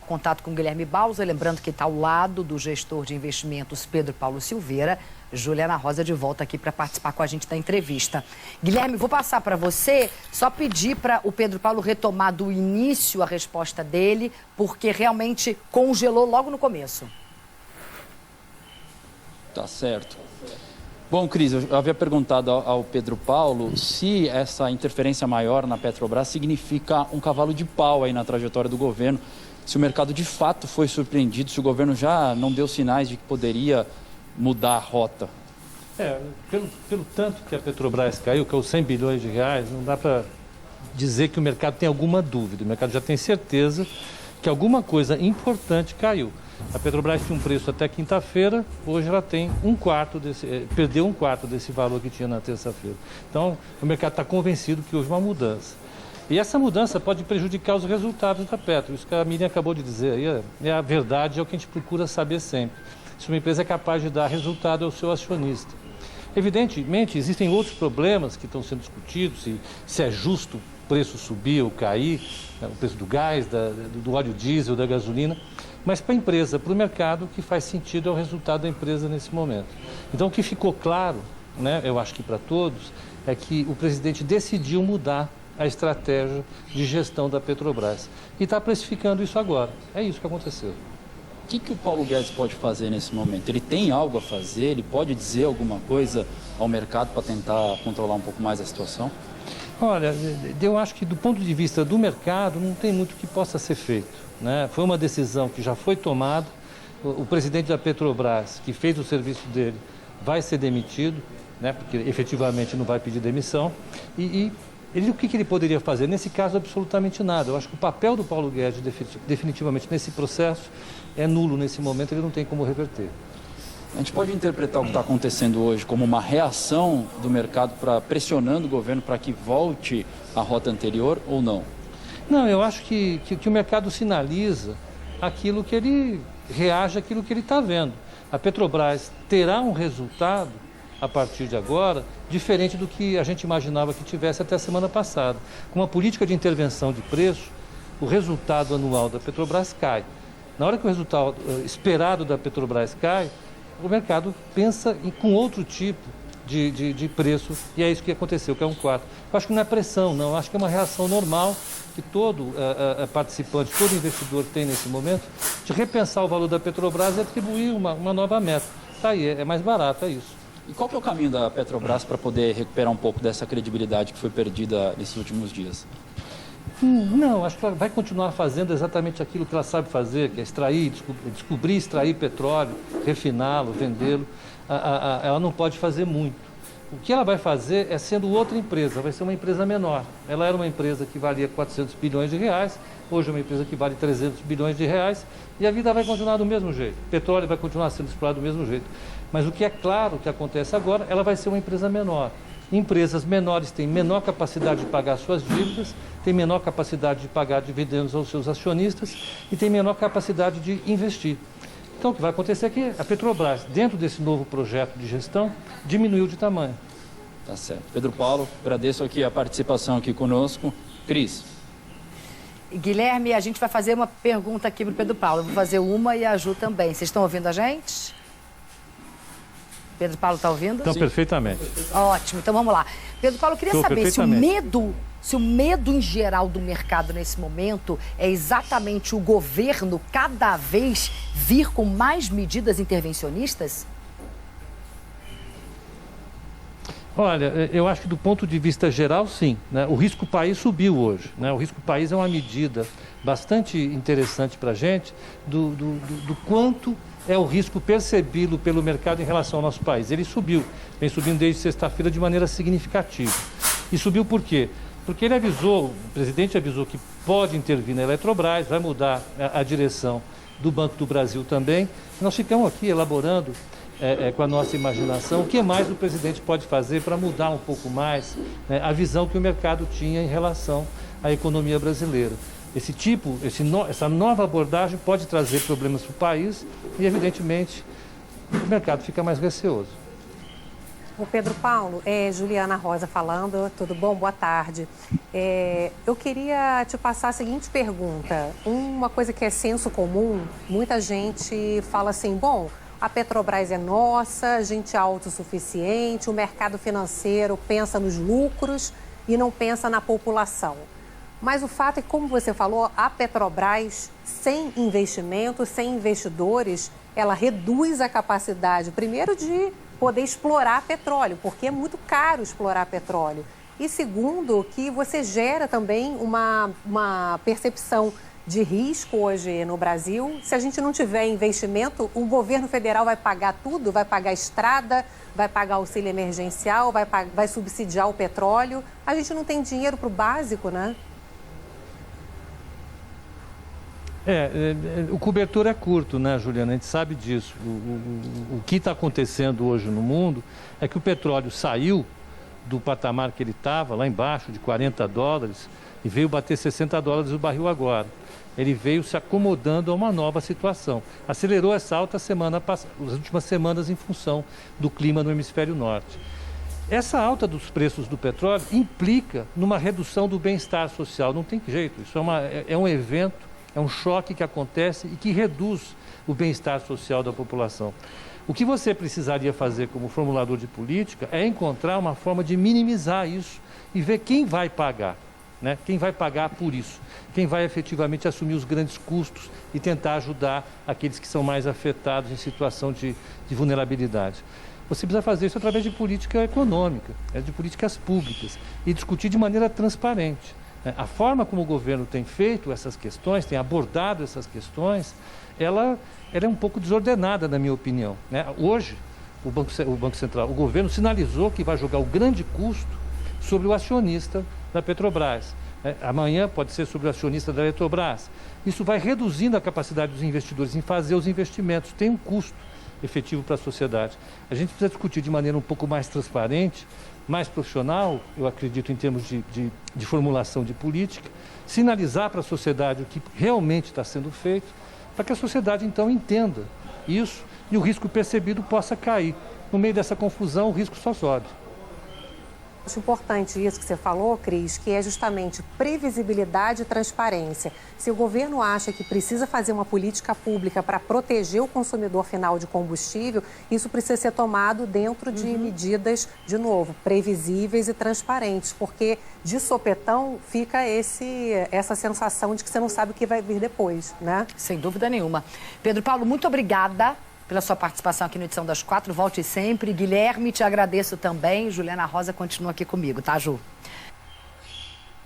contato com Guilherme Bausa, lembrando que está ao lado do gestor de investimentos Pedro Paulo Silveira. Juliana Rosa de volta aqui para participar com a gente da entrevista. Guilherme, vou passar para você, só pedir para o Pedro Paulo retomar do início a resposta dele, porque realmente congelou logo no começo. Tá certo. Bom, Cris, eu havia perguntado ao Pedro Paulo se essa interferência maior na Petrobras significa um cavalo de pau aí na trajetória do governo, se o mercado de fato foi surpreendido, se o governo já não deu sinais de que poderia mudar a rota. Pelo tanto que a Petrobras caiu, que é os 100 bilhões de reais, não dá para dizer que o mercado tem alguma dúvida. O mercado já tem certeza que alguma coisa importante caiu. A Petrobras tinha um preço até quinta-feira, hoje ela tem perdeu um quarto desse valor que tinha na terça-feira. Então, o mercado está convencido que houve uma mudança. E essa mudança pode prejudicar os resultados da Petro. Isso que a Miriam acabou de dizer aí é a verdade, é o que a gente procura saber sempre. Se uma empresa é capaz de dar resultado ao seu acionista. Evidentemente, existem outros problemas que estão sendo discutidos, se é justo o preço subir ou cair, o preço do gás, do óleo diesel, da gasolina, mas para a empresa, para o mercado, o que faz sentido é o resultado da empresa nesse momento. Então, o que ficou claro, eu acho que para todos, é que o presidente decidiu mudar a estratégia de gestão da Petrobras e está precificando isso agora. É isso que aconteceu. O que o Paulo Guedes pode fazer nesse momento? Ele tem algo a fazer? Ele pode dizer alguma coisa ao mercado para tentar controlar um pouco mais a situação? Olha, eu acho que do ponto de vista do mercado não tem muito que possa ser feito, Foi uma decisão que já foi tomada. O presidente da Petrobras, que fez o serviço dele, vai ser demitido, porque efetivamente não vai pedir demissão. O que ele poderia fazer? Nesse caso, absolutamente nada. Eu acho que o papel do Paulo Guedes, definitivamente, nesse processo, é nulo nesse momento, ele não tem como reverter. A gente pode interpretar o que está acontecendo hoje como uma reação do mercado pressionando o governo para que volte à rota anterior ou não? Não, eu acho que o mercado sinaliza aquilo que ele reage àquilo que ele está vendo. A Petrobras terá um resultado, a partir de agora, diferente do que a gente imaginava que tivesse até a semana passada. Com uma política de intervenção de preço, o resultado anual da Petrobras cai. Na hora que o resultado esperado da Petrobras cai, o mercado pensa com outro tipo de preço, e é isso que aconteceu, que é um quarto. Eu acho que não é pressão, não. Eu acho que é uma reação normal que todo participante, todo investidor tem nesse momento, de repensar o valor da Petrobras e atribuir uma nova meta. Está aí, é mais barato, é isso. E qual que é o caminho da Petrobras para poder recuperar um pouco dessa credibilidade que foi perdida nesses últimos dias? Não, acho que ela vai continuar fazendo exatamente aquilo que ela sabe fazer, que é descobrir, extrair petróleo, refiná-lo, vendê-lo. Ela não pode fazer muito. O que ela vai fazer é sendo outra empresa, vai ser uma empresa menor. Ela era uma empresa que valia 400 bilhões de reais, hoje é uma empresa que vale 300 bilhões de reais, e a vida vai continuar do mesmo jeito. O petróleo vai continuar sendo explorado do mesmo jeito. Mas o que é claro que acontece agora, ela vai ser uma empresa menor. Empresas menores têm menor capacidade de pagar suas dívidas, têm menor capacidade de pagar dividendos aos seus acionistas e têm menor capacidade de investir. Então, o que vai acontecer é que a Petrobras, dentro desse novo projeto de gestão, diminuiu de tamanho. Tá certo. Pedro Paulo, agradeço aqui a participação aqui conosco. Cris. Guilherme, a gente vai fazer uma pergunta aqui para o Pedro Paulo. Eu vou fazer uma e a Ju também. Vocês estão ouvindo a gente? Pedro Paulo está ouvindo? Então, perfeitamente. Ótimo, então vamos lá. Pedro Paulo, eu queria saber se o medo em geral do mercado nesse momento é exatamente o governo cada vez vir com mais medidas intervencionistas? Olha, eu acho que do ponto de vista geral, sim. O risco país subiu hoje. O risco país é uma medida bastante interessante para a gente do quanto é o risco percebido pelo mercado em relação ao nosso país. Ele subiu, vem subindo desde sexta-feira de maneira significativa. E subiu por quê? Porque o presidente avisou que pode intervir na Eletrobras, vai mudar a direção do Banco do Brasil também. Nós ficamos aqui elaborando com a nossa imaginação o que mais o presidente pode fazer para mudar um pouco mais a visão que o mercado tinha em relação à economia brasileira. Essa nova abordagem pode trazer problemas para o país e, evidentemente, o mercado fica mais receoso. O Pedro Paulo, Juliana Rosa falando, tudo bom? Boa tarde. Eu queria te passar a seguinte pergunta. Uma coisa que é senso comum, muita gente fala assim, bom, a Petrobras é nossa, a gente é autossuficiente, o mercado financeiro pensa nos lucros e não pensa na população. Mas o fato é que, como você falou, a Petrobras, sem investimento, sem investidores, ela reduz a capacidade, primeiro, de poder explorar petróleo, porque é muito caro explorar petróleo. E segundo, que você gera também uma percepção de risco hoje no Brasil. Se a gente não tiver investimento, o governo federal vai pagar tudo, vai pagar estrada, vai pagar auxílio emergencial, vai subsidiar o petróleo. A gente não tem dinheiro para o básico, né? O cobertor é curto, né, Juliana? A gente sabe disso. O que está acontecendo hoje no mundo é que o petróleo saiu do patamar que ele estava, lá embaixo, de $40, e veio bater $60 o barril agora. Ele veio se acomodando a uma nova situação. Acelerou essa alta as últimas semanas em função do clima no hemisfério norte. Essa alta dos preços do petróleo implica numa redução do bem-estar social. Não tem jeito, isso é um evento, é um choque que acontece e que reduz o bem-estar social da população. O que você precisaria fazer como formulador de política é encontrar uma forma de minimizar isso e ver quem vai pagar, né? Quem vai pagar por isso, quem vai efetivamente assumir os grandes custos e tentar ajudar aqueles que são mais afetados em situação de vulnerabilidade. Você precisa fazer isso através de política econômica, de políticas públicas e discutir de maneira transparente. A forma como o governo tem feito essas questões, tem abordado essas questões, ela é um pouco desordenada, na minha opinião, né? Hoje, o Banco Central, o governo sinalizou que vai jogar o grande custo sobre o acionista da Petrobras. Amanhã pode ser sobre o acionista da Eletrobras. Isso vai reduzindo a capacidade dos investidores em fazer os investimentos. Tem um custo efetivo para a sociedade. A gente precisa discutir de maneira um pouco mais transparente, mais profissional, eu acredito, em termos de formulação de política, sinalizar para a sociedade o que realmente está sendo feito, para que a sociedade, então, entenda isso e o risco percebido possa cair. No meio dessa confusão, o risco só sobe. Acho importante isso que você falou, Cris, que é justamente previsibilidade e transparência. Se o governo acha que precisa fazer uma política pública para proteger o consumidor final de combustível, isso precisa ser tomado dentro de medidas, de novo, previsíveis e transparentes, porque de sopetão fica essa sensação de que você não sabe o que vai vir depois, né? Sem dúvida nenhuma. Pedro Paulo, muito obrigada pela sua participação aqui no Edição das 4. Volte sempre. Guilherme, te agradeço também. Juliana Rosa continua aqui comigo, tá, Ju?